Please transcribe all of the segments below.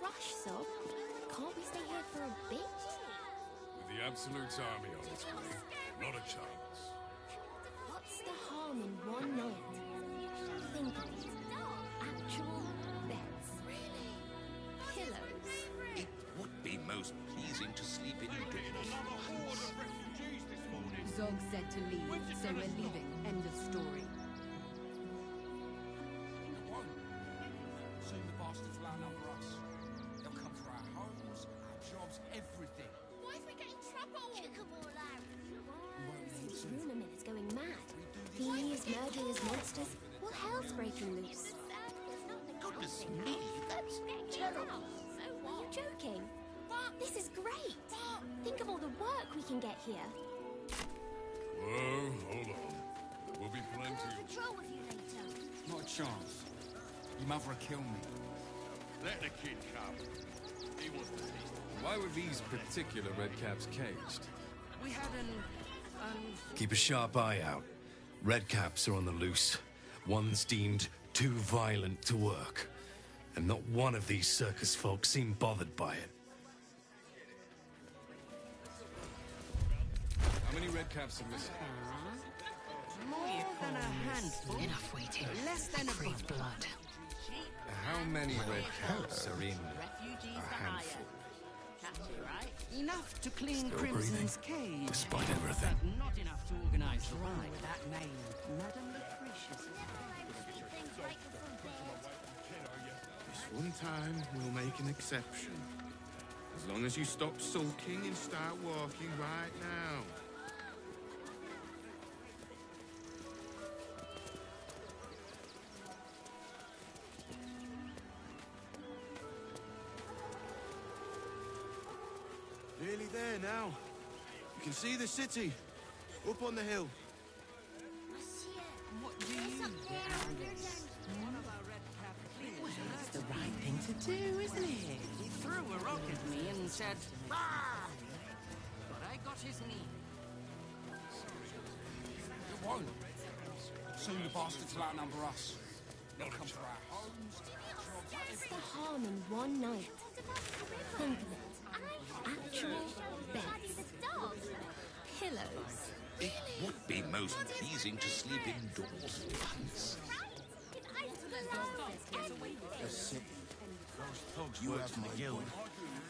rush, Sob. Can't we stay here for a bit? With the Absolute's army on its way, not a chance. What's the harm in one night? Think of it. Actual beds. Pillows. It would be most pleasing to sleep indoors. Zog said to leave, so we're leaving. End of story. Soon the bastards will outnumber us. They'll come for our homes, our jobs, everything. Why if we get in trouble? Kick them all out. This rumour mill is going mad. Thieves, murderers, monsters. All hell's breaking loose. Goodness me, that's terrible. Are you joking? This is great. Think of all the work we can get here. Whoa, hold on. There will be plenty of... Patrol with you later. Not a chance. Your mother will kill me. Let the kid come. He wants to taste it. Why were these particular redcaps caged? We had Keep a sharp eye out. Redcaps are on the loose. One's deemed too violent to work. And not one of these circus folk seemed bothered by it. How many redcaps are missing? more than a handful. Enough waiting. Less than a Breathe blood. How many redcaps are in a handful? Enough to clean Still Crimson's breathing, cage. despite everything. But not enough to organize the ride. That name, Madame Lucretius. This one time, we'll make an exception. As long as you stop sulking and start walking right now. Nearly there now. You can see the city. Up on the hill. What do you think, Alice? Well, it's the right thing to do, isn't it? He threw a rock at me and said, "Bah!" But I got his knee. It won't. Soon the bastards will outnumber us. They'll come for our homes, our jobs, What's the harm in one night? Think of it. Actual beds. Pillows. It would be most pleasing to sleep indoors once. The city. Those thugs work for the guild.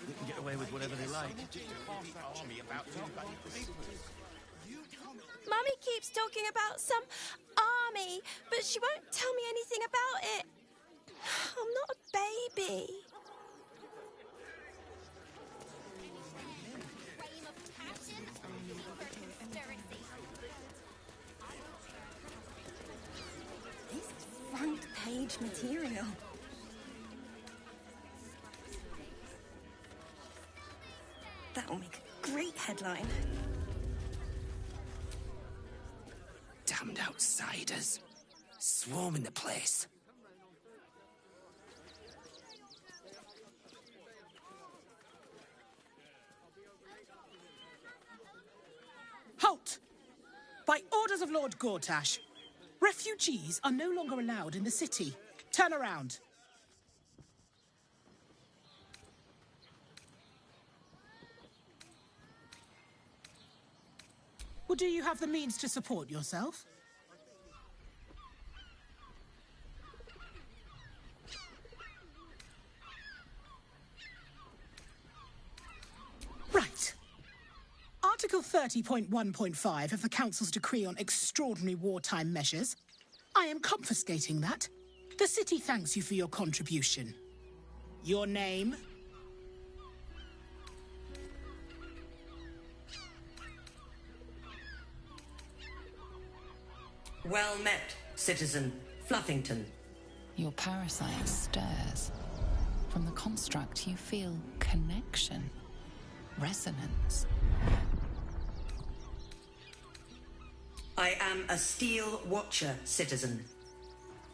They can get away with whatever they like. Mummy keeps talking about some army, but she won't tell me anything about it. I'm not a baby. This is front page material. That'll make a great headline. Damned outsiders. Swarming the place. Halt! By orders of Lord Gortash, refugees are no longer allowed in the city. Turn around. Well, do you have the means to support yourself? Right. Article 30.1.5 of the Council's Decree on Extraordinary Wartime Measures. I am confiscating that. The city thanks you for your contribution. Your name? Well met, citizen Fluffington. Your parasite stirs. From the construct, you feel connection, resonance. I am a Steel Watcher, citizen.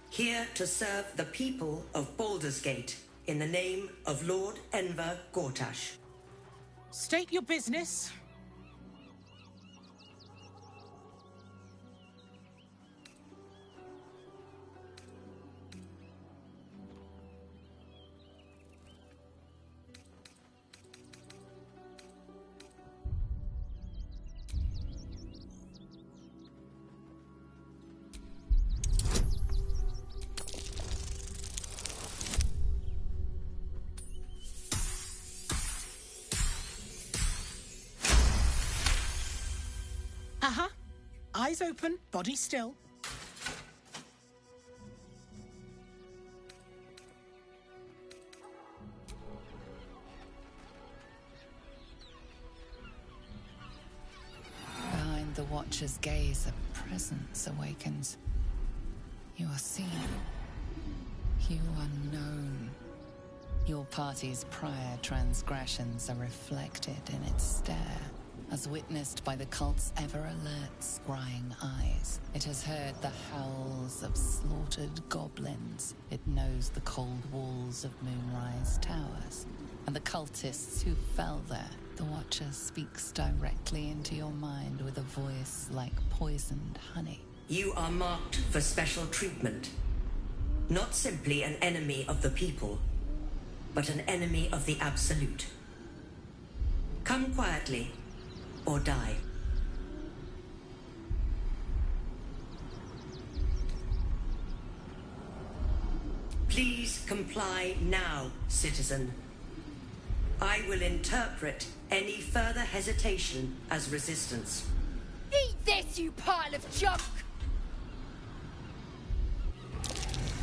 Here to serve the people of Baldur's Gate in the name of Lord Enver Gortash. State your business. Uh-huh. Eyes open, body still. Behind the Watcher's gaze, a presence awakens. You are seen. You are known. Your party's prior transgressions are reflected in its stare, as witnessed by the cult's ever-alert, scrying eyes. It has heard the howls of slaughtered goblins. It knows the cold walls of Moonrise Towers, and the cultists who fell there. The Watcher speaks directly into your mind with a voice like poisoned honey. You are marked for special treatment. Not simply an enemy of the people, but an enemy of the Absolute. Come quietly, or die. Please comply now, citizen. I will interpret any further hesitation as resistance. Eat this, you pile of junk!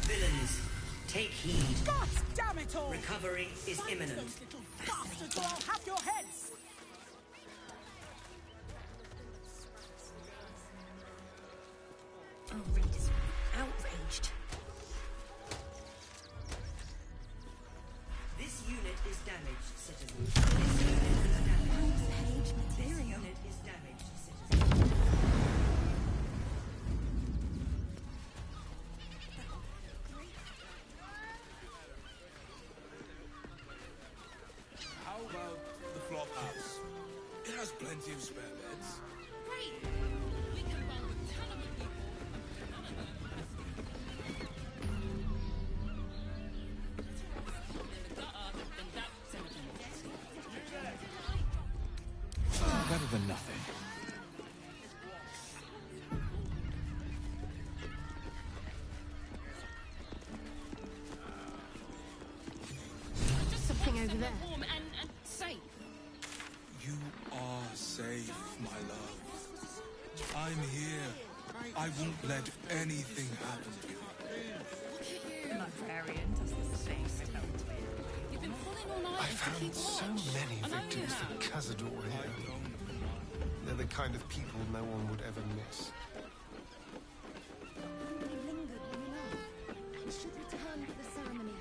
Villains, take heed. God damn it all! Recovery is imminent. Those little bastards, or I'll have your heads! Oh, readers are outraged. This unit is damaged, citizen. This unit is damaged. This unit is damaged, citizen. How about the flop house? It has plenty of spare beds. Great! We can bond with a ton of people. Better than nothing. Just something over there. Warm and safe. You are safe, my love. I'm here. I won't let anything happen to you. The librarian does the same. You've been pulling all night I to found keep so watch. many I know you victims for have. Cazador here. They're the kind of people no one would ever miss. They lingered long enough and should return for the ceremony.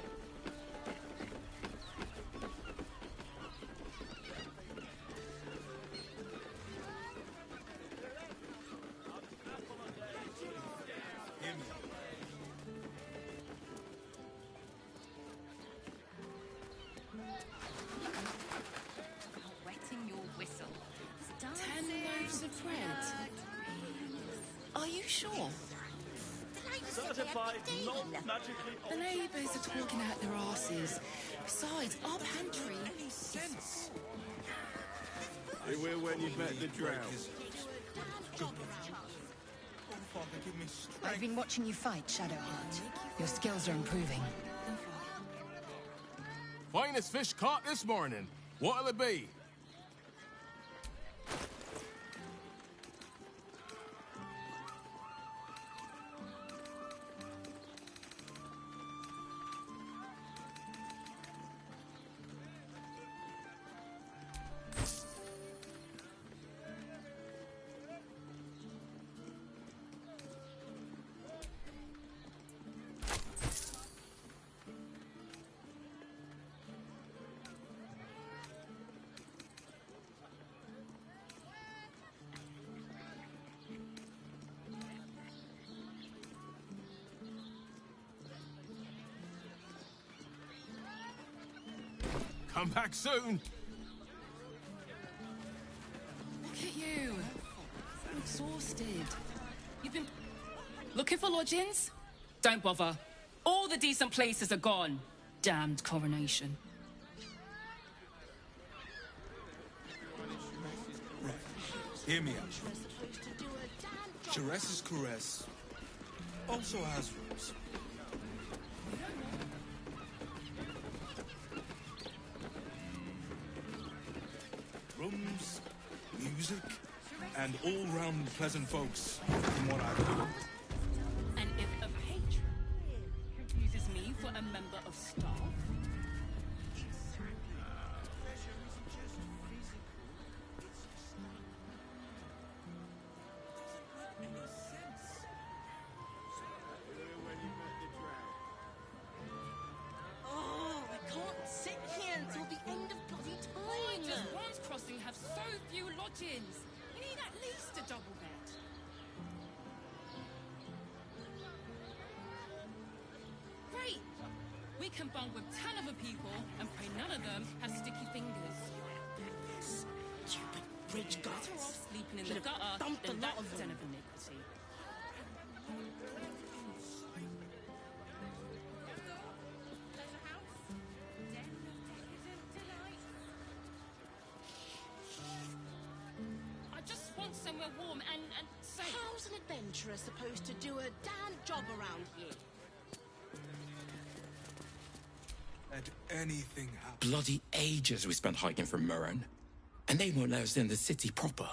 Wetting your whistle. 10 loaves of bread. Are you sure? Certified not magically The neighbours are talking out their asses. Besides, our pantry... Any sense? They will when you've met the drought. Oh, Father, give me strength. I've been watching you fight, Shadowheart. Your skills are improving. Finest fish caught this morning. What'll it be? Come back soon. Look at you. I'm exhausted. You've been... Looking for lodgings? Don't bother. All the decent places are gone. Damned coronation. Right. Hear me out. Jerez's caress also has rules. Drums, music, and all-round pleasant folks, from what I've heard. And if a patron refuses me for a member of staff? Oh, I can't sit here until the end of bloody Why time. does Wands Crossing have so few lodgings? We need at least a double bed. Great! We can bunk with 10 other people and pray none of them have sticky fingers. Stupid bridge Better guards. off sleeping in the Should've gutter dumped a than lot that of den them. of iniquity. I just want somewhere warm and safe. How's an adventurer supposed to do a damn job around here? Let anything happen. Bloody ages we spent hiking from Murren. And they won't let us in the city proper.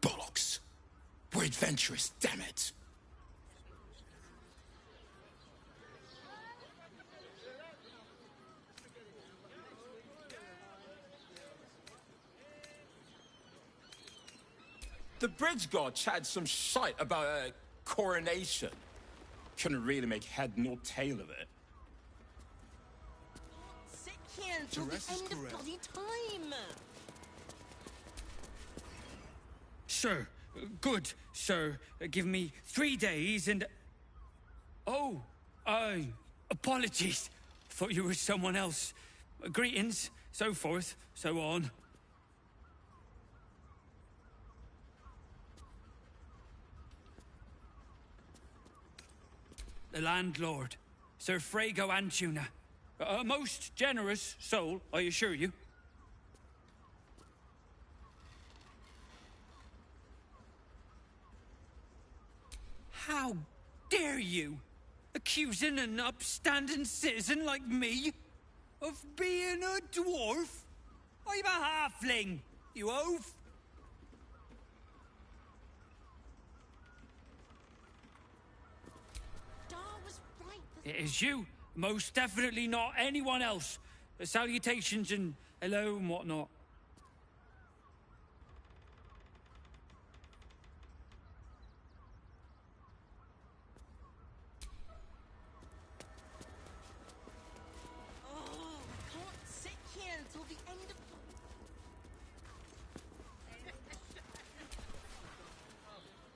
Bollocks. We're adventurous, damn it. The bridge guard chatted some shite about a coronation. Couldn't really make head nor tail of it. Sit here until the Jerez is end of correct. bloody time. Sir, good, sir. Give me 3 days and... Oh, apologies. Thought you were someone else. Greetings, so forth, so on. The landlord, Sir Frago Antuna. A most generous soul, I assure you. How dare you? Accusing an upstanding citizen like me of being a dwarf? I'm a halfling, you oaf! Dar was right. It is you, most definitely not anyone else. Salutations and hello and whatnot. Oh, I can't sit here until the end of...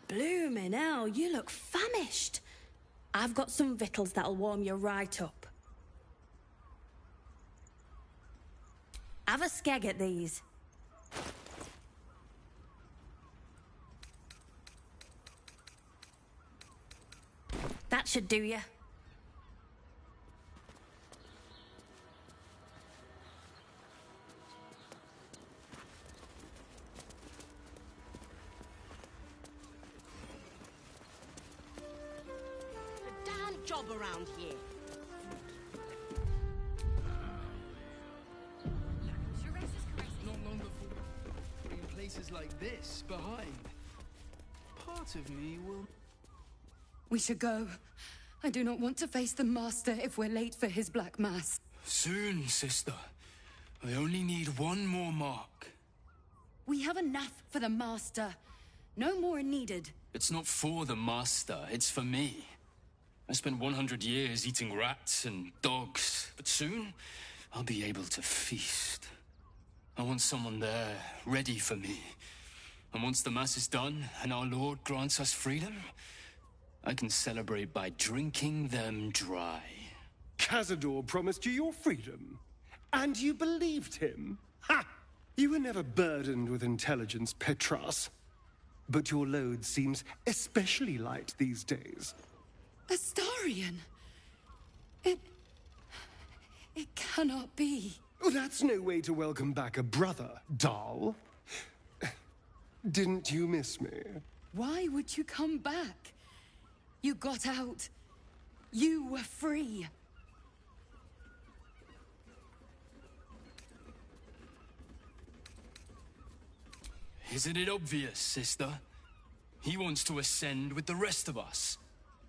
Bloomin' hell, you look famished. I've got some victuals that'll warm you right up. Have a skeg at these. That should do you. A damn job around here. Not long before leaving places like this behind. Part of me will... We should go. I do not want to face the Master if we're late for his Black Mass. Soon, sister. I only need one more mark. We have enough for the Master. No more needed. It's not for the master, it's for me. I spent 100 years eating rats and dogs, but soon I'll be able to feast. I want someone there, ready for me. And once the Mass is done and our Lord grants us freedom, I can celebrate by drinking them dry. Cazador promised you your freedom, and you believed him? Ha! You were never burdened with intelligence, Petras. But your load seems especially light these days. Astarion! It cannot be. Oh, that's no way to welcome back a brother, doll. Didn't you miss me? Why would you come back? You got out. You were free. Isn't it obvious, sister? He wants to ascend with the rest of us.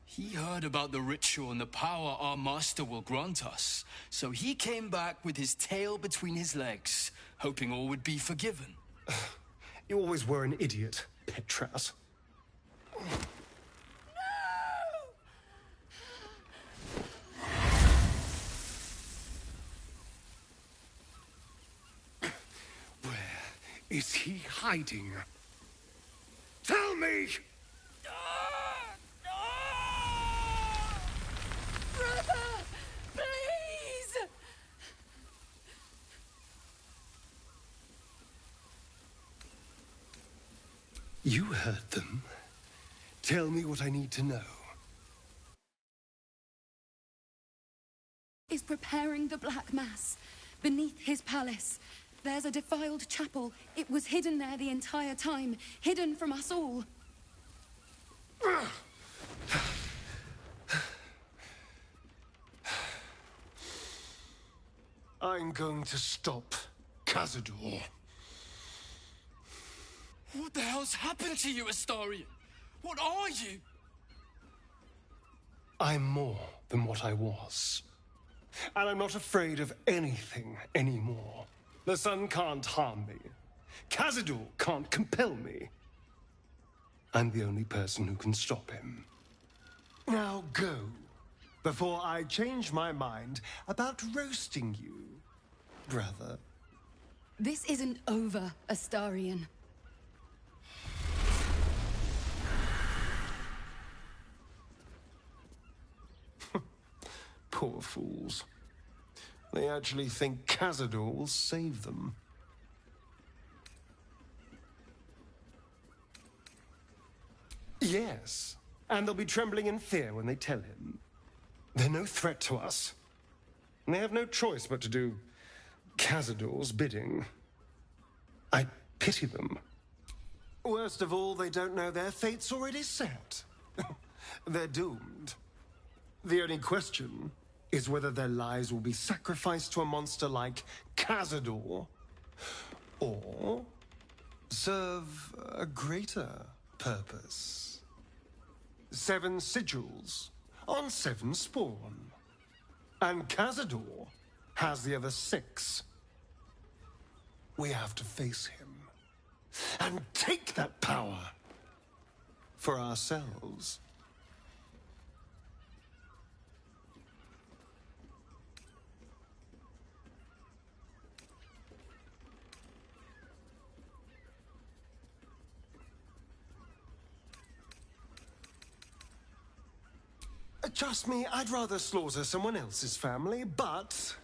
He heard about the ritual and the power our master will grant us, so he came back with his tail between his legs, hoping all would be forgiven. You always were an idiot, Petras. Where is he hiding? Tell me! Brother! Please! You heard them. Tell me what I need to know. Is preparing the Black Mass beneath his palace. There's a defiled chapel. It was hidden there the entire time, hidden from us all. I'm going to stop Cazador. What the hell's happened to you, Astarion? What are you? I'm more than what I was. And I'm not afraid of anything anymore. The sun can't harm me. Cazador can't compel me. I'm the only person who can stop him. Now go, before I change my mind about roasting you, brother. This isn't over, Astarion. Poor fools. They actually think Cazador will save them. Yes, and they'll be trembling in fear when they tell him. They're no threat to us. And they have no choice but to do Cazador's bidding. I pity them. Worst of all, they don't know their fate's already set. They're doomed. The only question is whether their lives will be sacrificed to a monster like Cazador, or serve a greater purpose. 7 sigils on 7 spawn. And Cazador has the other 6. We have to face him and take that power for ourselves. Trust me, I'd rather slaughter someone else's family, but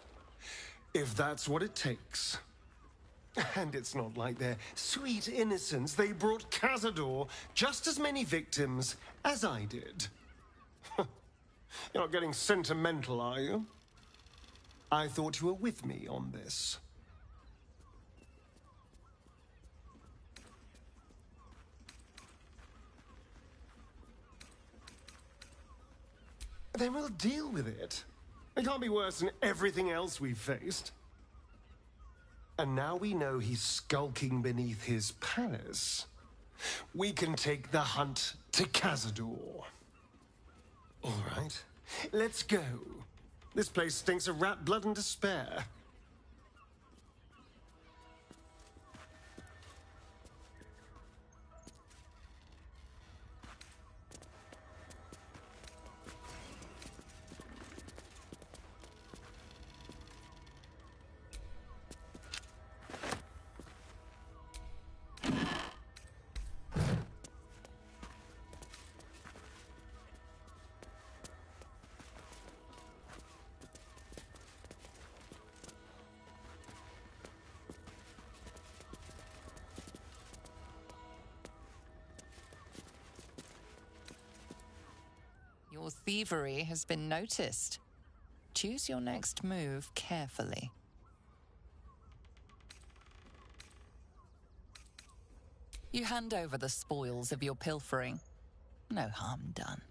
if that's what it takes. And it's not like their sweet innocence. They brought Cazador just as many victims as I did. You're not getting sentimental, are you? I thought you were with me on this. Then we'll deal with it. It can't be worse than everything else we've faced. And now we know he's skulking beneath his palace. We can take the hunt to Cazador. All right, let's go. This place stinks of rat blood and despair. Your thievery has been noticed. Choose your next move carefully. You hand over the spoils of your pilfering. No harm done.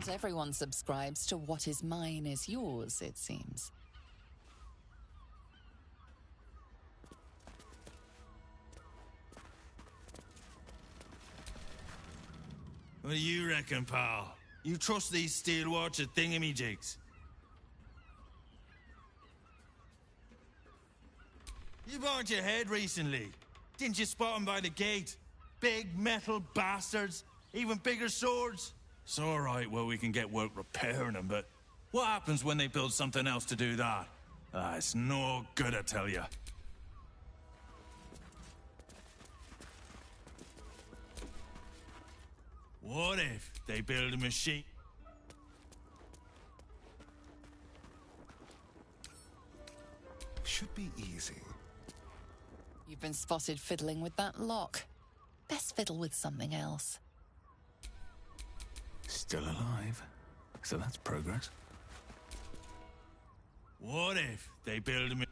Not everyone subscribes to what is mine is yours, it seems. What do you reckon, pal? You trust these Steel Watcher thingamajigs? You burned your head recently. Didn't you spot them by the gate? Big metal bastards. Even bigger swords. It's all right, well, we can get work repairing them, but what happens when they build something else to do that? It's no good, I tell you. What if they build a machine? Should be easy. You've been spotted fiddling with that lock. Best fiddle with something else. Still alive. So that's progress. What if they build a machine?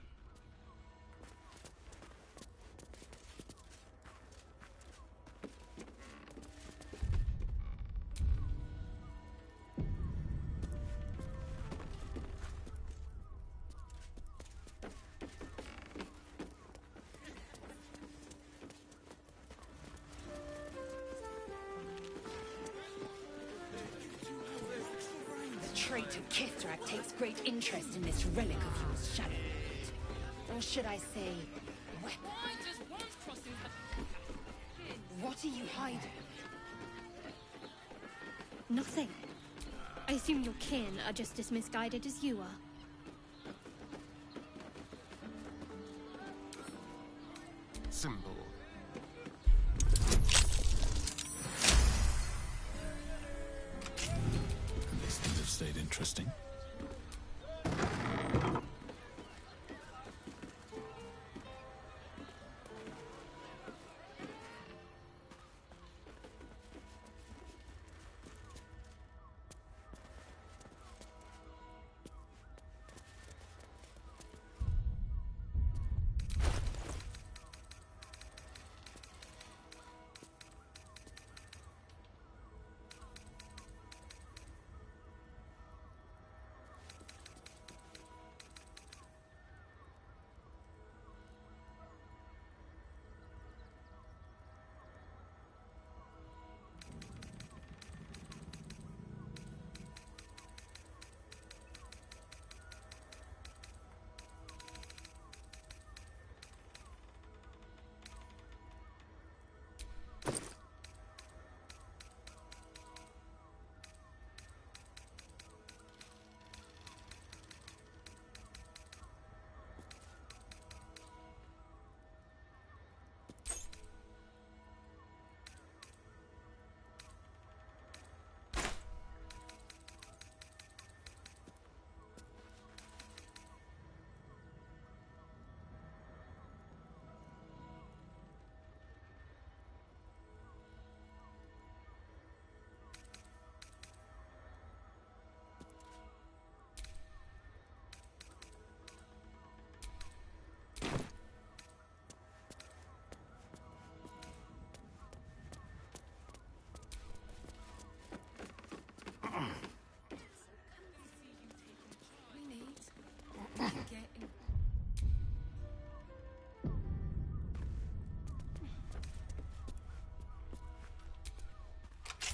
The traitor Kithrak takes great interest in this relic of yours, Shadowheart. Or should I say, weapon? What are you hiding? Nothing. I assume your kin are just as misguided as you are. Symbol. These things have stayed interesting.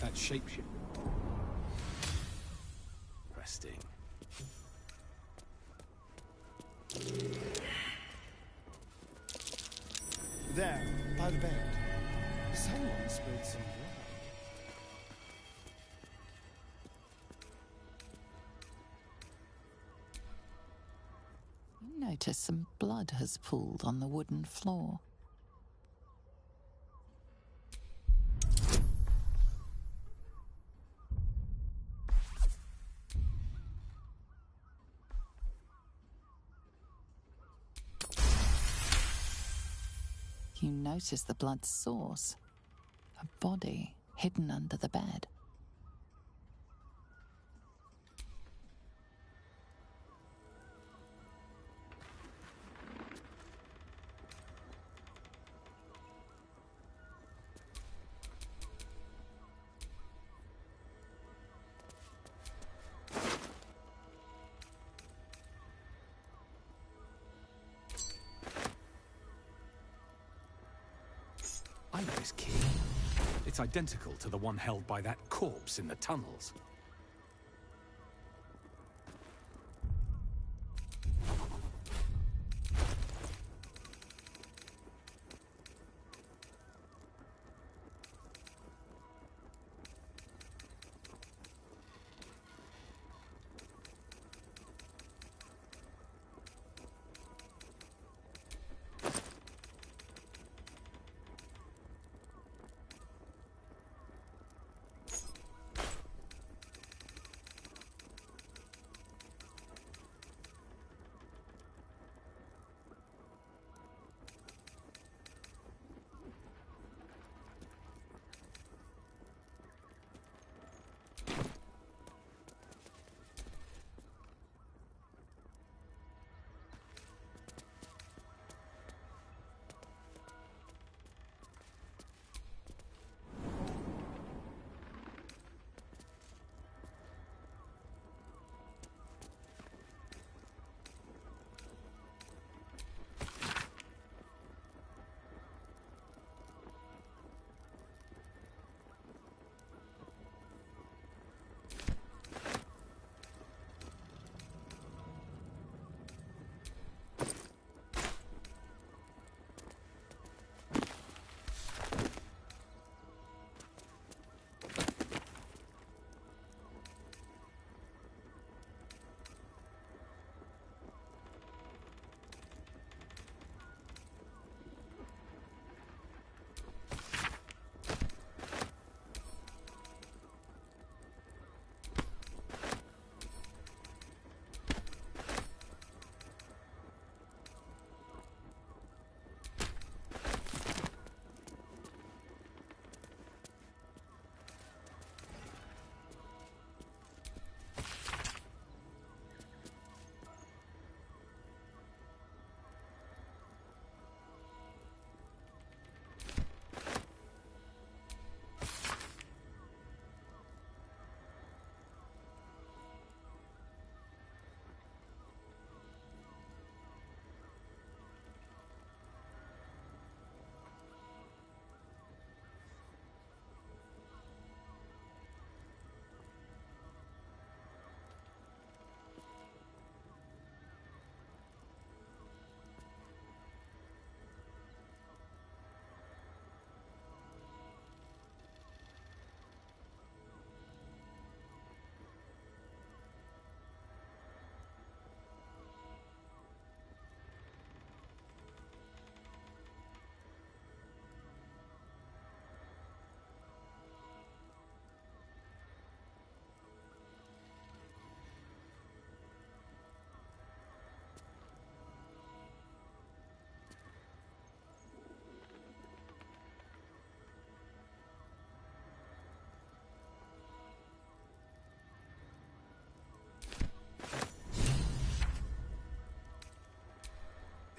That shapeshift. Resting. There, by the bed. Someone spilled some blood. You notice some blood has pooled on the wooden floor. You notice the blood's source. A body hidden under the bed. find this key. It's identical to the one held by that corpse in the tunnels.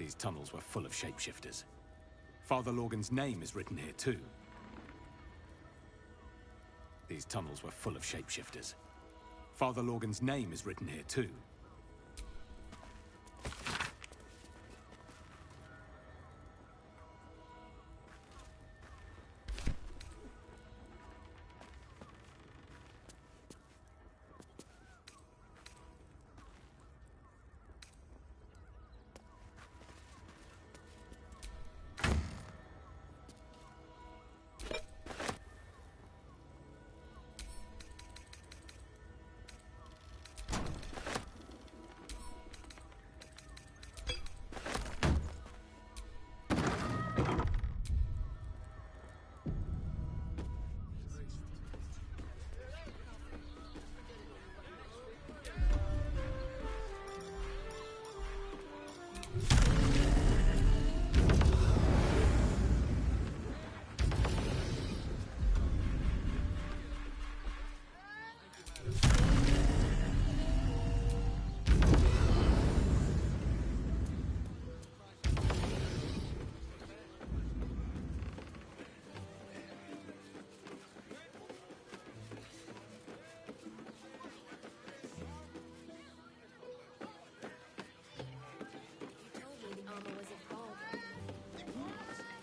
These tunnels were full of shapeshifters. Father Lorgan's name is written here too. These tunnels were full of shapeshifters. Father Lorgan's name is written here too.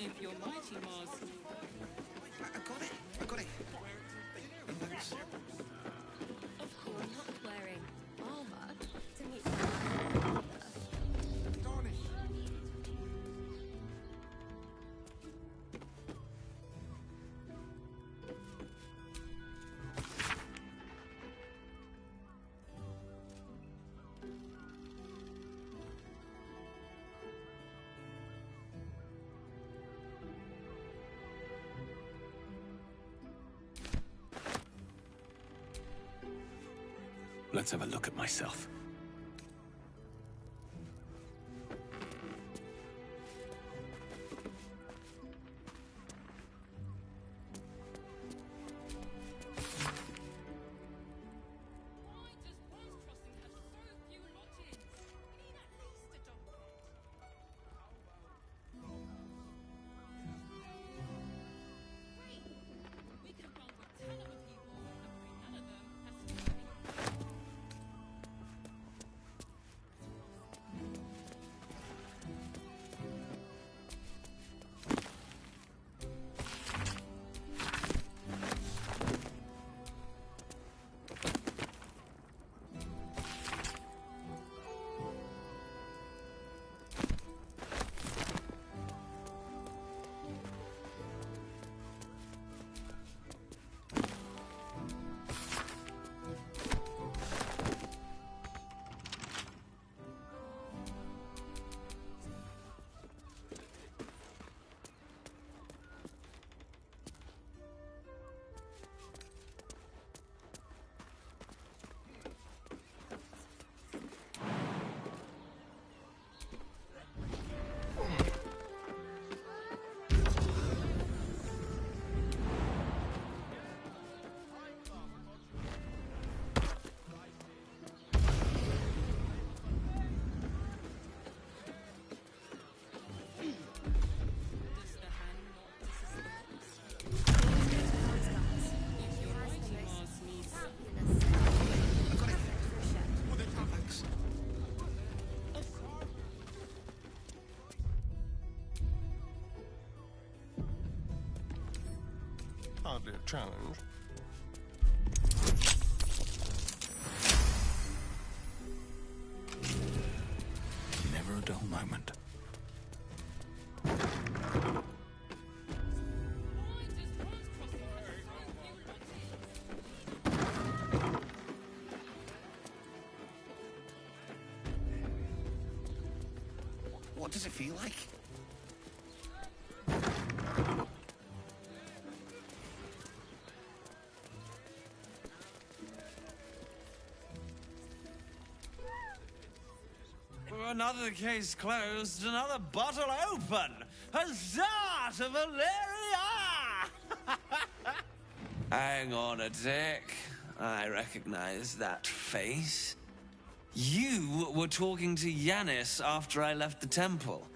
If you're mighty, Mars, I got it. I got it. Thanks. Of course, not wearing armor to meet Let's have a look at myself. Hardly a challenge. Never a dull moment. What does it feel like? Another case closed, another bottle open. Huzzah to Valeria! Hang on a tick. I recognize that face. You were talking to Yanis after I left the temple.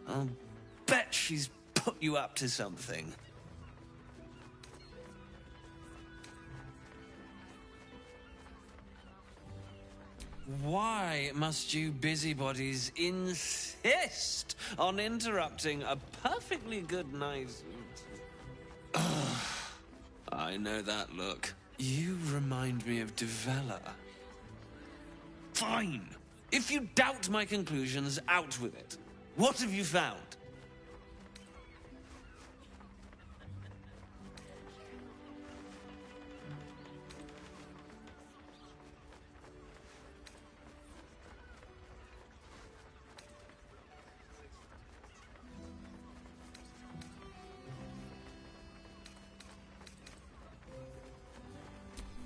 I'll bet she's put you up to something. Why must you busybodies insist on interrupting a perfectly good night? I know that look. You remind me of Devella. Fine. If you doubt my conclusions, out with it. What have you found?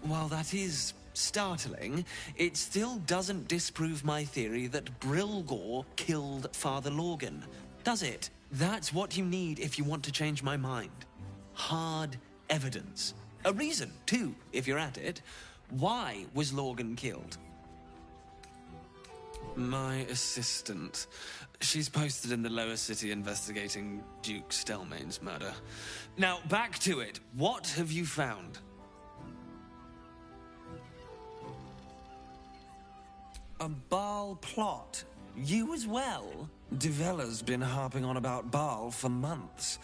While that is startling, it still doesn't disprove my theory that Brilgor killed Father Lorgan, does it? That's what you need if you want to change my mind. Hard evidence. A reason, too, if you're at it. Why was Lorgan killed? My assistant. She's posted in the lower city investigating Duke Stelmane's murder. Now, back to it. What have you found? A Baal plot? You as well? Devella's been harping on about Baal for months.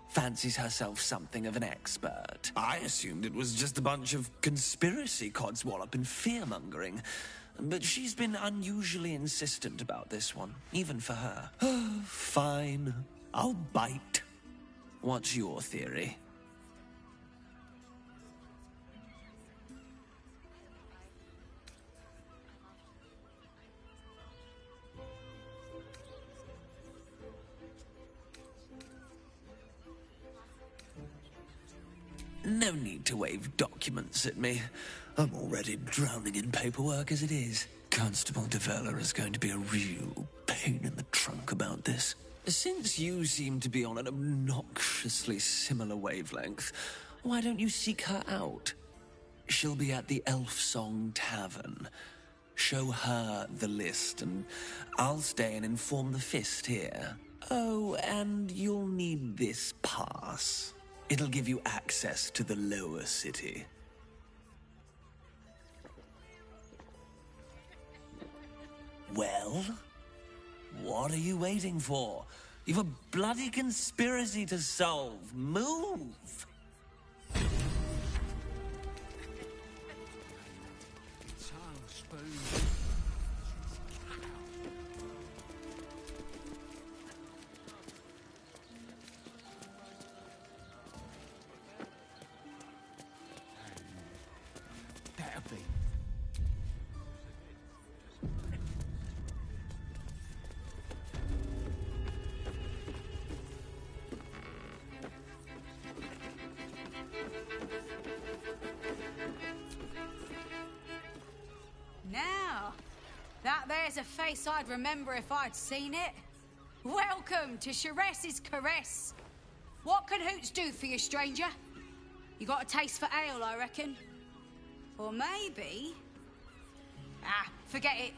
Fancies herself something of an expert. I assumed it was just a bunch of conspiracy codswallop and fear-mongering. But she's been unusually insistent about this one, even for her. Fine. I'll bite. What's your theory? No need to wave documents at me. I'm already drowning in paperwork as it is. Constable Devella is going to be a real pain in the trunk about this. Since you seem to be on an obnoxiously similar wavelength, why don't you seek her out? She'll be at the Elf Song Tavern. Show her the list, and I'll stay and inform the Fist here. Oh, and you'll need this pass. It'll give you access to the lower city. Well, what are you waiting for? You've a bloody conspiracy to solve. Move! Now, that there's a face I'd remember if I'd seen it. Welcome to Sharess's Caress. What can Hoots do for you, stranger? You got a taste for ale, I reckon? Or maybe... Ah, forget it.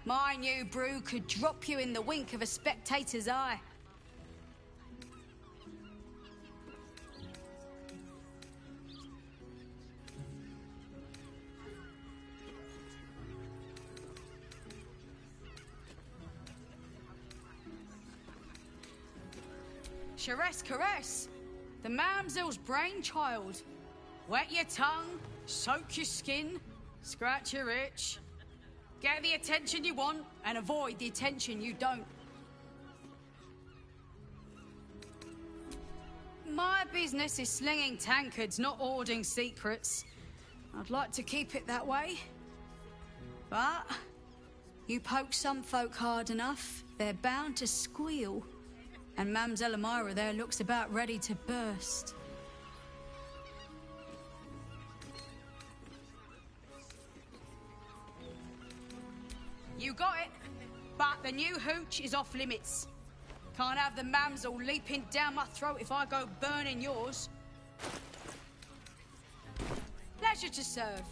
My new brew could drop you in the wink of a spectator's eye. Sharess Caress, the mamsel's brainchild. Wet your tongue, soak your skin, scratch your itch. Get the attention you want and avoid the attention you don't. My business is slinging tankards, not hoarding secrets. I'd like to keep it that way. But you poke some folk hard enough, they're bound to squeal. And Mamselle Elmira there looks about ready to burst. You got it, but the new hooch is off limits. Can't have the mamsel leaping down my throat if I go burning yours. Pleasure to serve.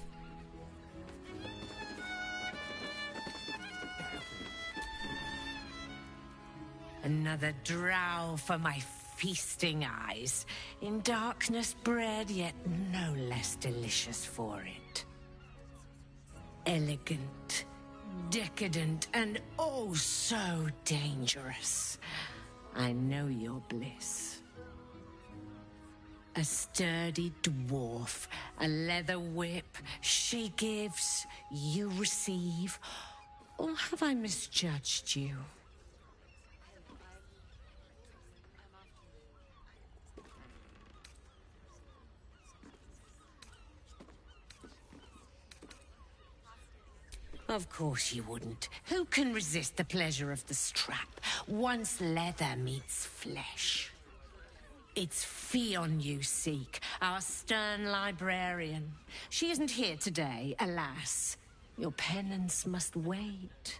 Another drow for my feasting eyes. In darkness bred, yet no less delicious for it. Elegant, decadent, and oh so dangerous. I know your bliss. A sturdy dwarf, a leather whip. She gives, you receive. Or have I misjudged you? Of course you wouldn't. Who can resist the pleasure of the strap once leather meets flesh? It's Fionn you seek, our stern librarian. She isn't here today, alas. Your penance must wait.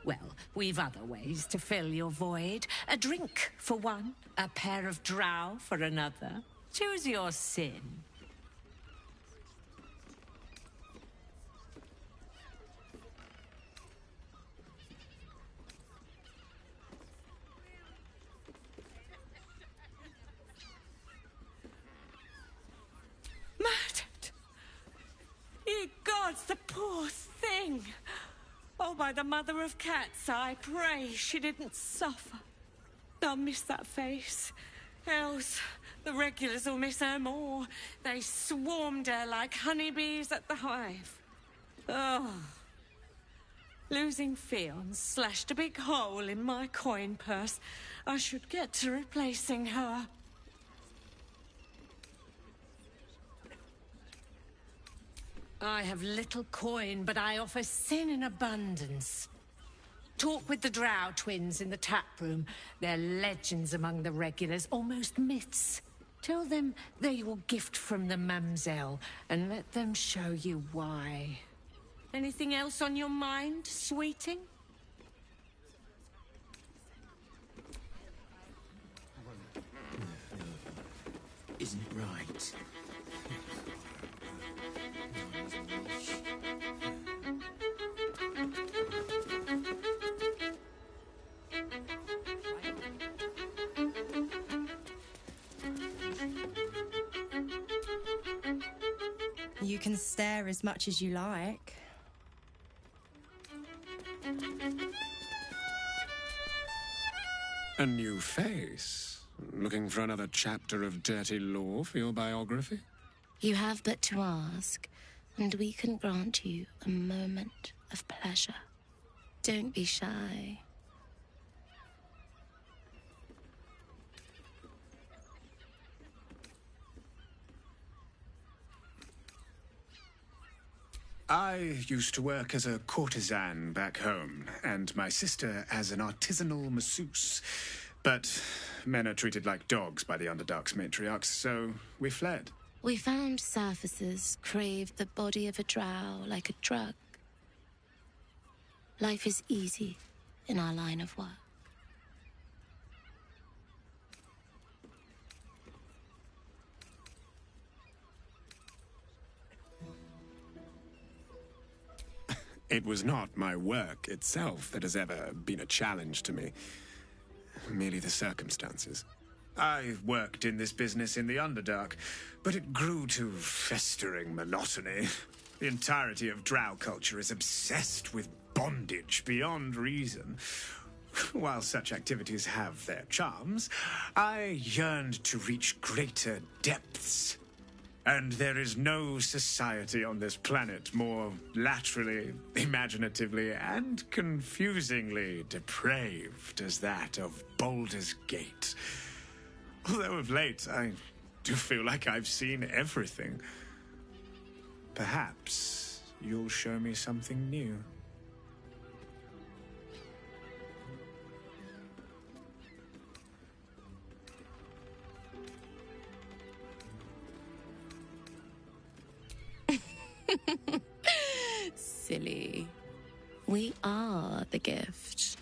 Well, we've other ways to fill your void. A drink for one, a pair of drow for another. Choose your sin. Murdered! Ye gods, the poor thing! Oh, by the mother of cats, I pray she didn't suffer. I'll miss that face. Else, the regulars will miss her more. They swarmed her like honeybees at the hive. Oh. Losing Fionn slashed a big hole in my coin purse. I should get to replacing her. I have little coin, but I offer sin in abundance. Talk with the Drow twins in the tap room. They're legends among the regulars, almost myths. Tell them they're your gift from the Mamselle, and let them show you why. Anything else on your mind, sweeting? Isn't it right? You can stare as much as you like. A new face? Looking for another chapter of dirty lore for your biography? You have but to ask, and we can grant you a moment of pleasure. Don't be shy. I used to work as a courtesan back home, and my sister as an artisanal masseuse. But men are treated like dogs by the Underdark's matriarchs, so we fled. We found surfacers craved the body of a drow like a drug. Life is easy in our line of work. It was not my work itself that has ever been a challenge to me. Merely the circumstances. I worked in this business in the Underdark, but it grew to festering monotony. The entirety of drow culture is obsessed with bondage beyond reason. While such activities have their charms, I yearned to reach greater depths. And there is no society on this planet more laterally, imaginatively, and confusingly depraved as that of Baldur's Gate. Although of late, I do feel like I've seen everything. Perhaps you'll show me something new. Silly. We are the gift.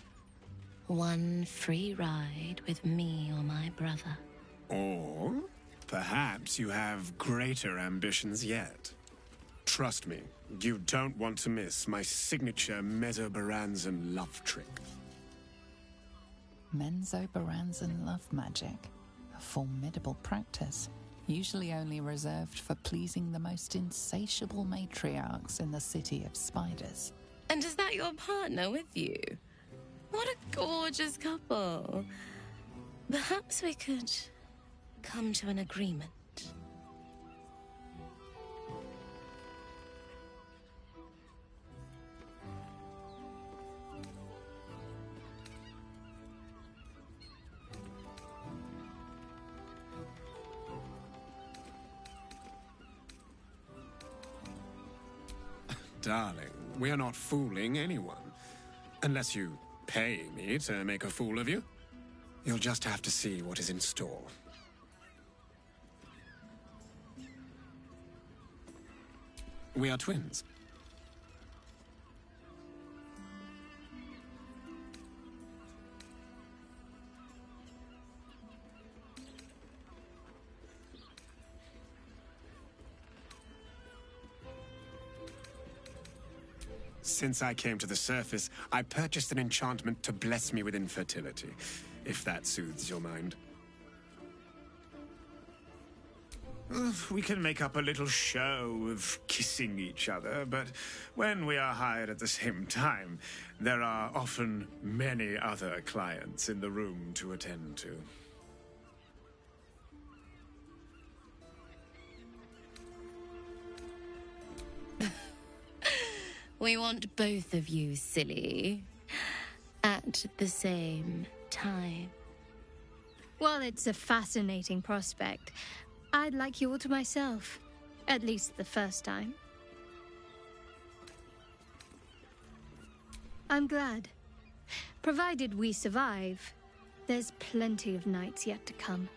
One free ride with me or my brother. Or perhaps you have greater ambitions yet. Trust me, you don't want to miss my signature Mesobaranzan love trick. Menzoberranzan love magic. A formidable practice, usually only reserved for pleasing the most insatiable matriarchs in the City of Spiders. And is that your partner with you? What a gorgeous couple. Perhaps we could come to an agreement. Darling, we are not fooling anyone. Unless you pay me to make a fool of you. You'll just have to see what is in store. We are twins. Since I came to the surface, I purchased an enchantment to bless me with infertility, if that soothes your mind. We can make up a little show of kissing each other, but when we are hired at the same time, there are often many other clients in the room to attend to. We want both of you, silly. At the same time. Well, it's a fascinating prospect. I'd like you all to myself. At least the first time. I'm glad. Provided we survive, there's plenty of nights yet to come.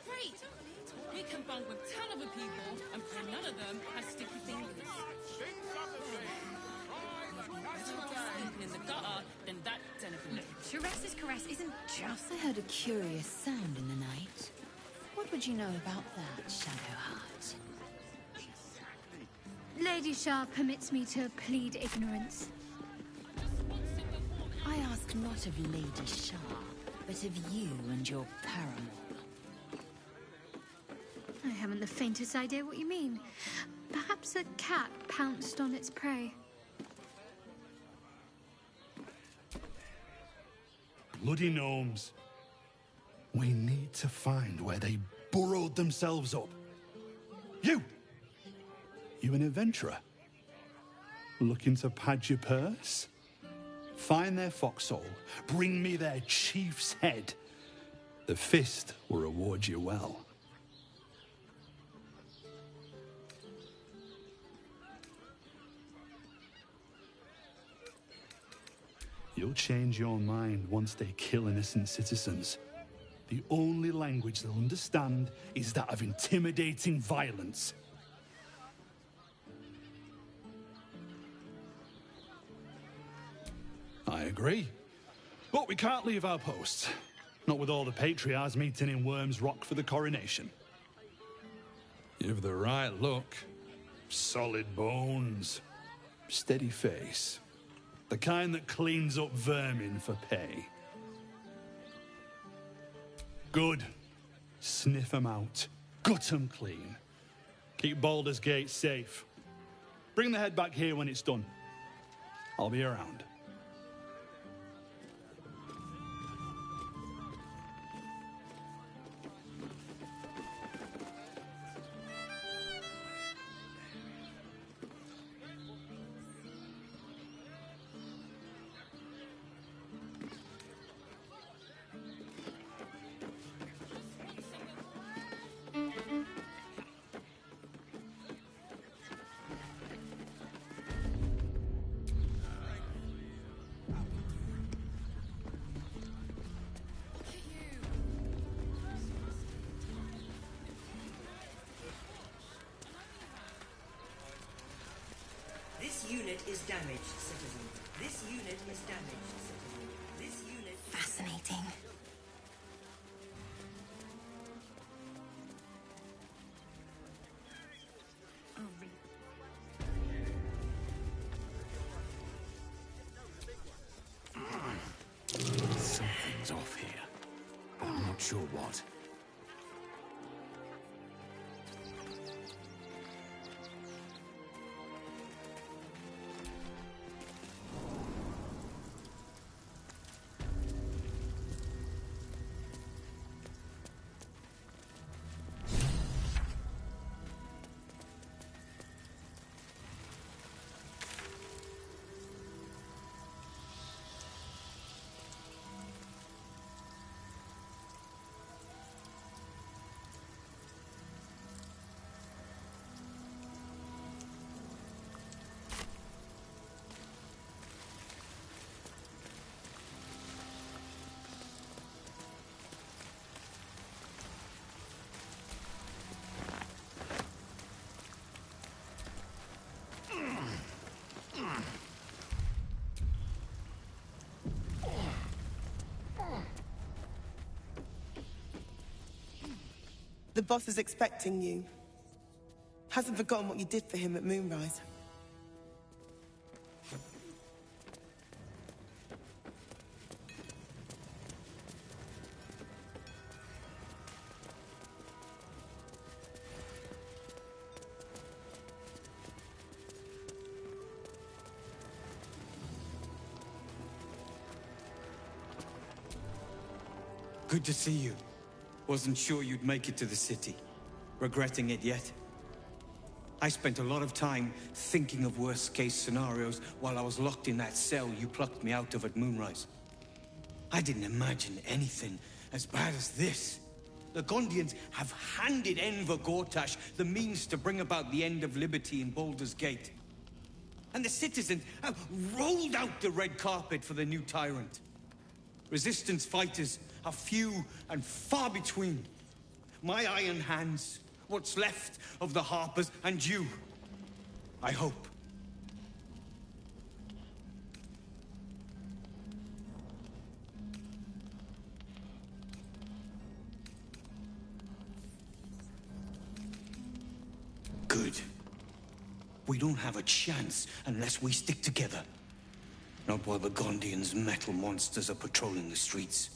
Great! We can bond with 10 other people and pray none of them has sticky fingers. Sleeping in the gutter, then that den of Teresa's caress isn't just... I heard a curious sound in the night. What would you know about that, Shadowheart? Lady Shah permits me to plead ignorance. I ask not of Lady Shah, but of you and your paramour. I haven't the faintest idea what you mean. Perhaps a cat pounced on its prey. Bloody gnomes. We need to find where they burrowed themselves up. You! You an adventurer? Looking to pad your purse? Find their foxhole. Bring me their chief's head. The fist will reward you well. You'll change your mind once they kill innocent citizens. The only language they'll understand is that of intimidating violence. I agree. But we can't leave our posts. Not with all the patriarchs meeting in Worm's Rock for the coronation. You've the right look. Solid bones. Steady face. The kind that cleans up vermin for pay. Good. Sniff 'em out. Gut 'em clean. Keep Baldur's Gate safe. Bring the head back here when it's done. I'll be around. This unit is damaged, citizen. This unit is damaged, citizen. This unit... Fascinating. Something's off here. But I'm not sure what. The boss is expecting you. Hasn't forgotten what you did for him at Moonrise. Good to see you. Wasn't sure you'd make it to the city. Regretting it yet? I spent a lot of time thinking of worst-case scenarios while I was locked in that cell you plucked me out of at Moonrise. I didn't imagine anything as bad as this. The Gondians have handed Enver Gortash the means to bring about the end of liberty in Baldur's Gate. And the citizens have rolled out the red carpet for the new tyrant. Resistance fighters are few and far between. My iron hands, what's left of the Harpers, and you. I hope. Good. We don't have a chance unless we stick together. Not while the Gondians' metal monsters are patrolling the streets.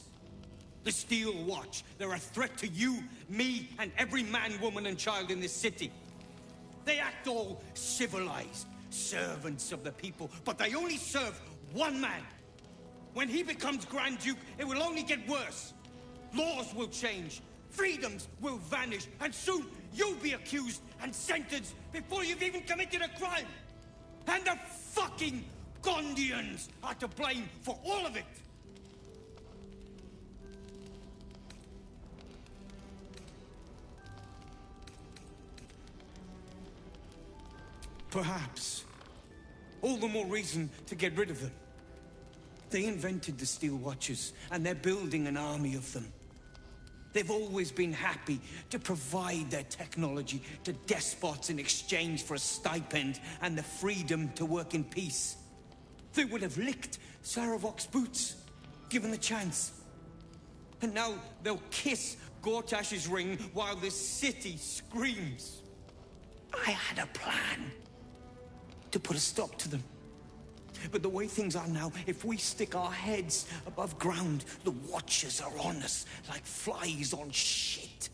The Steel Watch, they're a threat to you, me, and every man, woman, and child in this city. They act all civilized, servants of the people, but they only serve one man. When he becomes Grand Duke, it will only get worse. Laws will change, freedoms will vanish, and soon you'll be accused and sentenced before you've even committed a crime. And the fucking Gondians are to blame for all of it. Perhaps. All the more reason to get rid of them. They invented the Steel Watchers, and they're building an army of them. They've always been happy to provide their technology to despots in exchange for a stipend and the freedom to work in peace. They would have licked Saravok's boots, given the chance. And now they'll kiss Gortash's ring while this city screams. I had a plan to put a stop to them. But the way things are now, if we stick our heads above ground, the Watchers are on us like flies on shit.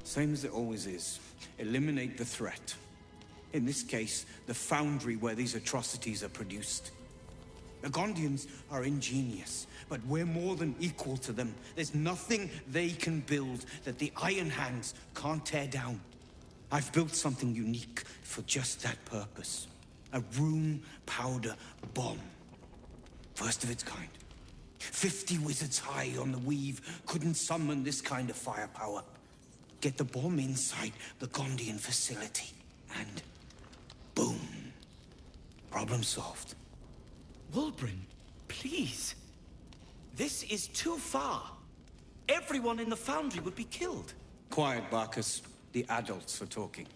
Same as it always is. Eliminate the threat. In this case, the foundry where these atrocities are produced. The Gondians are ingenious, but we're more than equal to them. There's nothing they can build that the Iron Hands can't tear down. I've built something unique for just that purpose. A room powder bomb. First of its kind. 50 wizards high on the weave couldn't summon this kind of firepower. Get the bomb inside the Gondian facility, and boom. Problem solved. Wulbren, please. This is too far. Everyone in the foundry would be killed. Quiet, Barkus. The adults are talking.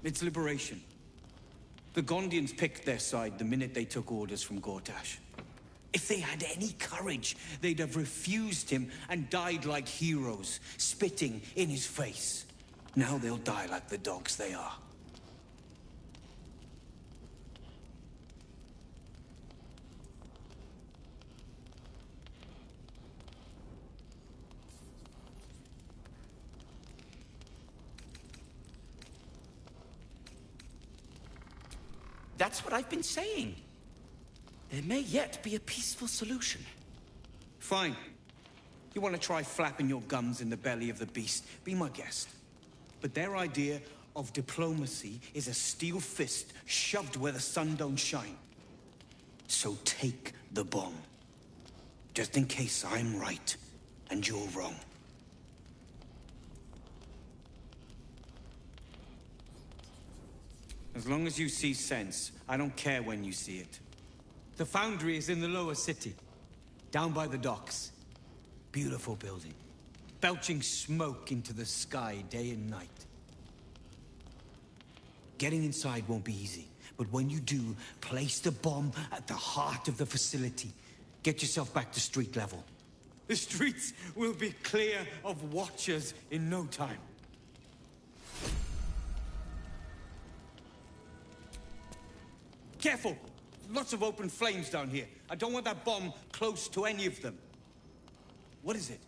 It's liberation. The Gondians picked their side the minute they took orders from Gortash. If they had any courage, they'd have refused him and died like heroes, spitting in his face. Now they'll die like the dogs they are. That's what I've been saying. There may yet be a peaceful solution. Fine. You want to try flapping your gums in the belly of the beast? Be my guest. But their idea of diplomacy is a steel fist shoved where the sun don't shine. So take the bomb. Just in case I'm right and you're wrong. As long as you see sense, I don't care when you see it. The foundry is in the lower city, down by the docks. Beautiful building. belching smoke into the sky day and night. Getting inside won't be easy, but when you do, place the bomb at the heart of the facility. Get yourself back to street level. The streets will be clear of watchers in no time. Careful! Lots of open flames down here. I don't want that bomb close to any of them. What is it?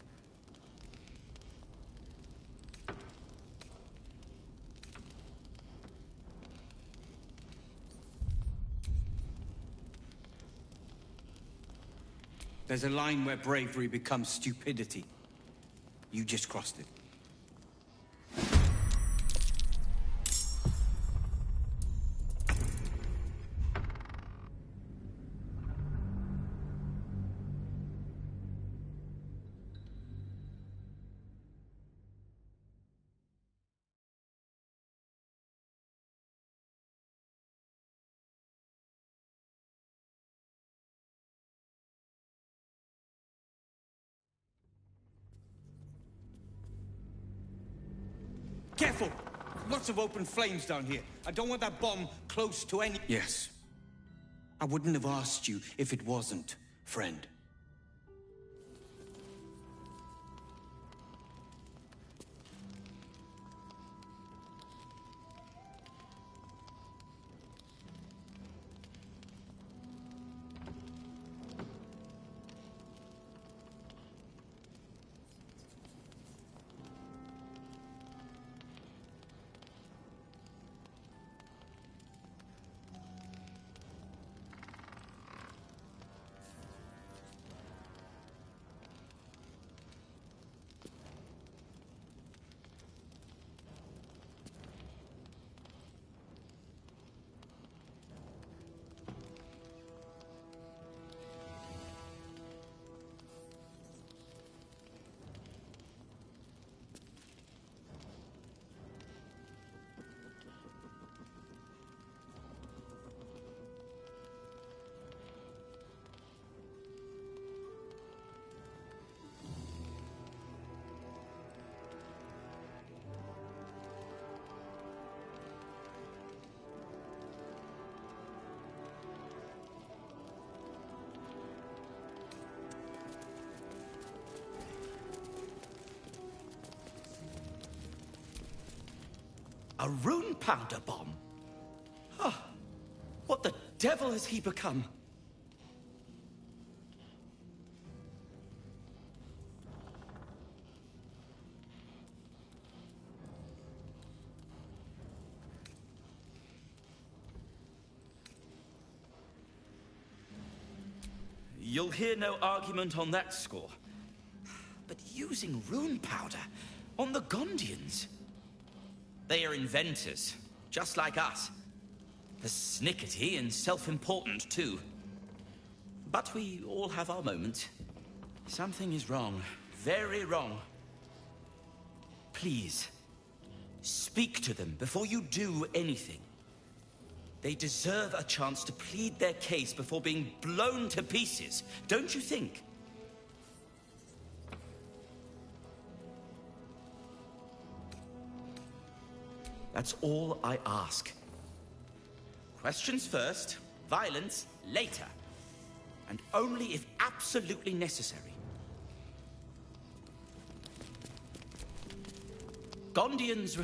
There's a line where bravery becomes stupidity. You just crossed it. Careful! Lots of open flames down here. I don't want that bomb close to any... Yes. I wouldn't have asked you if it wasn't, friend. A rune powder bomb? Ah, what the devil has he become? You'll hear no argument on that score. But using rune powder on the Gondians? They are inventors, just like us. Persnickety and self-important, too. But we all have our moments. Something is wrong. Very wrong. Please, speak to them before you do anything. They deserve a chance to plead their case before being blown to pieces, don't you think? That's all I ask. Questions first, violence later. And only if absolutely necessary. Gondians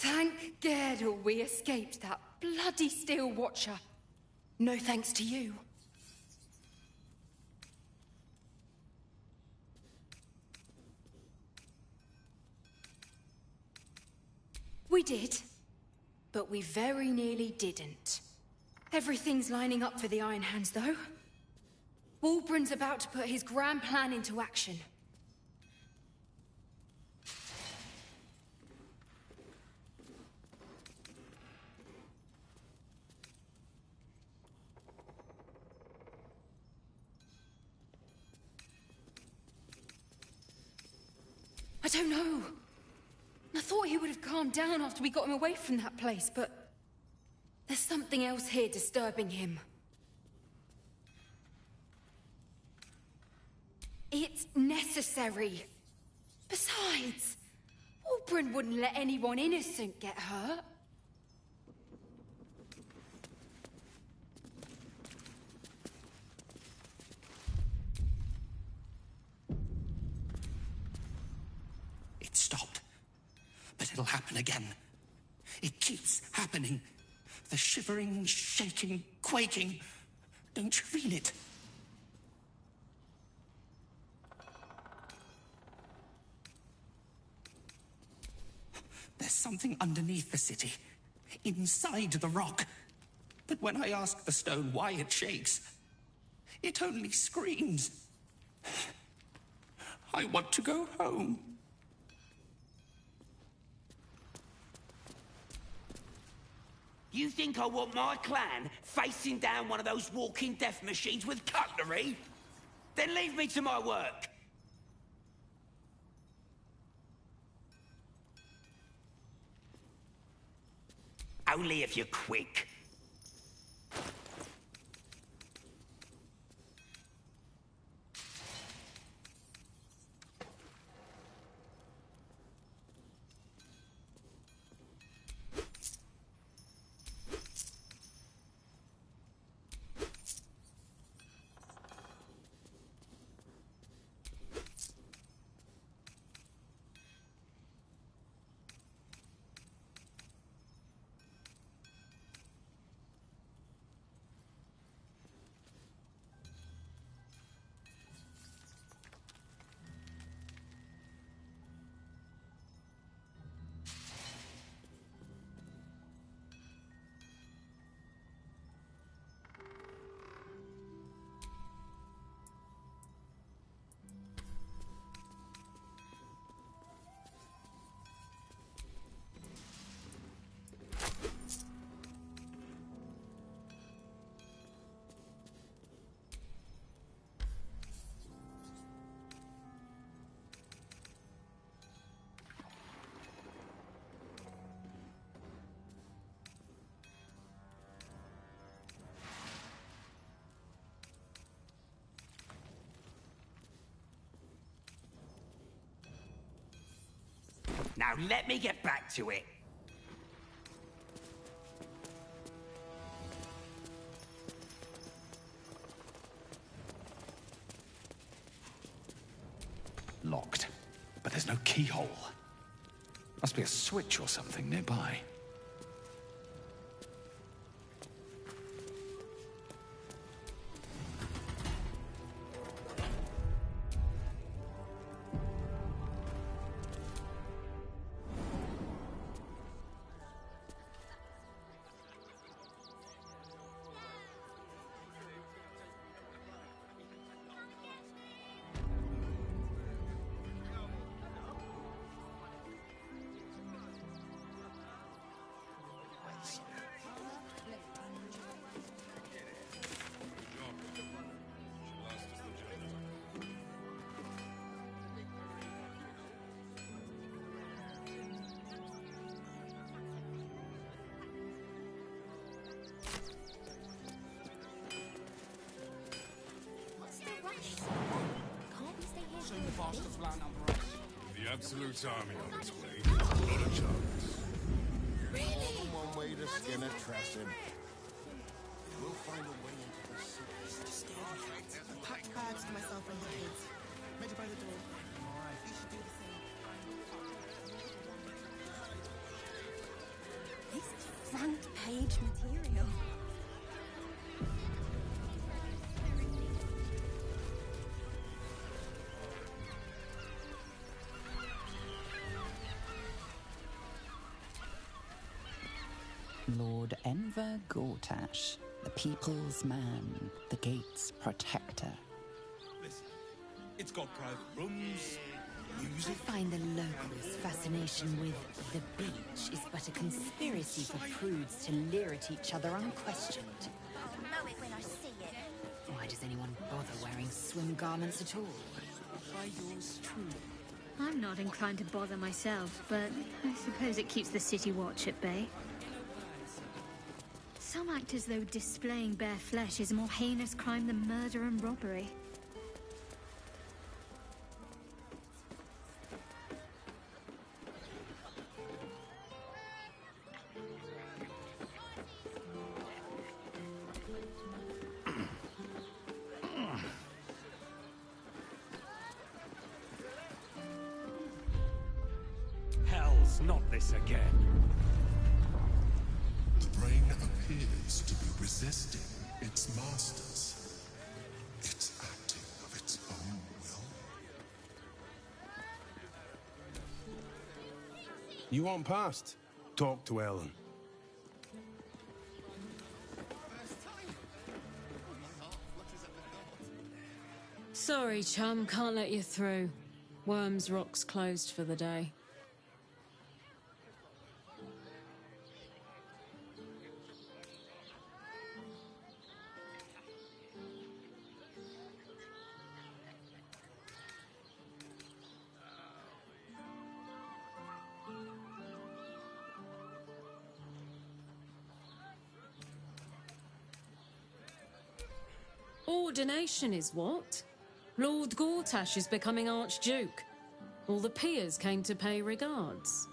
Thank Gerdle we escaped that bloody Steel Watcher. No thanks to you. We did, but we very nearly didn't. Everything's lining up for the Iron Hands, though. Wulbren's about to put his grand plan into action. I don't know. I thought he would have calmed down after we got him away from that place, but there's something else here disturbing him. It's necessary. Besides, Wulbren wouldn't let anyone innocent get hurt. It stopped. But it'll happen again. It keeps happening. The shivering, shaking, quaking. Don't you feel it? There's something underneath the city. Inside the rock. But when I ask the stone why it shakes, it only screams. I want to go home. You think I want my clan facing down one of those walking death machines with cutlery? Then leave me to my work. Only if you're quick. Now let me get back to it. Locked. But there's no keyhole. Must be a switch or something nearby. The Absolute Army on its way. Not a chance. Really? One way to skin a Tresson. We'll find a way into the city. Packed bags to myself and the kids. Met you by the door. You should do the same. Strange material. Lord Enver Gortash, the people's man, the gate's protector. Listen, it's got private rooms, music. I find the locals' fascination with the beach is but a conspiracy for prudes to leer at each other unquestioned. I'll know it when I see it. Why does anyone bother wearing swim garments at all? By yours truly. I'm not inclined to bother myself, but I suppose it keeps the city watch at bay. Some act as though displaying bare flesh is a more heinous crime than murder and robbery. Hell's not this again. The brain appears to be resisting its masters. It's acting of its own will. You want past? Talk to Ellen. Sorry, chum, can't let you through. Worms Rock's closed for the day. Ordination is what? Lord Gortash is becoming Archduke. All the peers came to pay regards.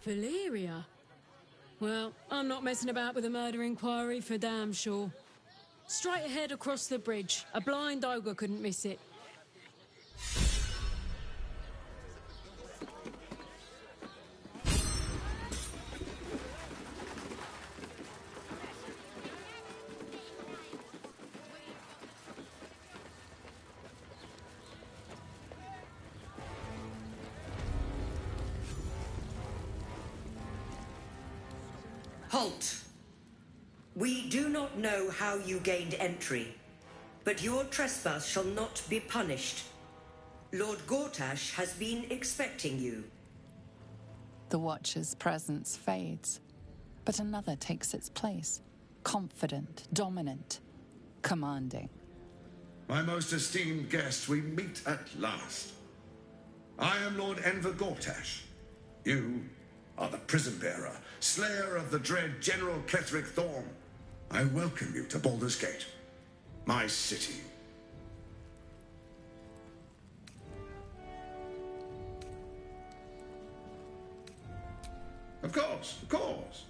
Valyria? Well, I'm not messing about with a murder inquiry for damn sure. Straight ahead across the bridge. A blind ogre couldn't miss it. Halt! We do not know how you gained entry, but your trespass shall not be punished. Lord Gortash has been expecting you. The Watcher's presence fades, but another takes its place. Confident, dominant, commanding. My most esteemed guest, we meet at last. I am Lord Enver Gortash. You are the prison bearer, slayer of the dread General Ketheric Thorm. I welcome you to Baldur's Gate, my city. Of course.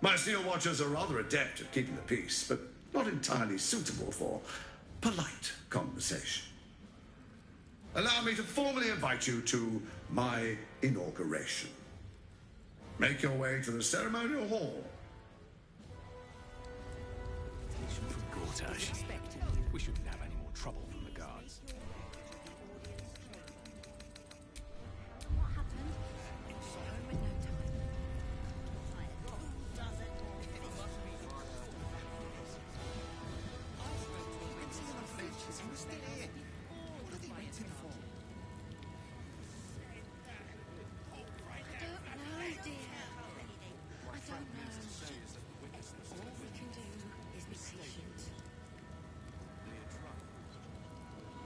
My Steel Watchers are rather adept at keeping the peace, but not entirely suitable for polite conversation. Allow me to formally invite you to my inauguration. Make your way to the ceremonial hall. From Gortash. We shouldn't have any more trouble from the guards.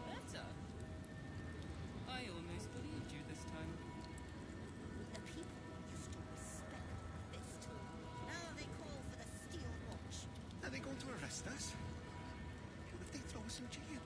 Better. I almost believed you this time. The people used to respect this tool. Now they call for the Steel Watch. Are they going to arrest us? What if they throw us in jail?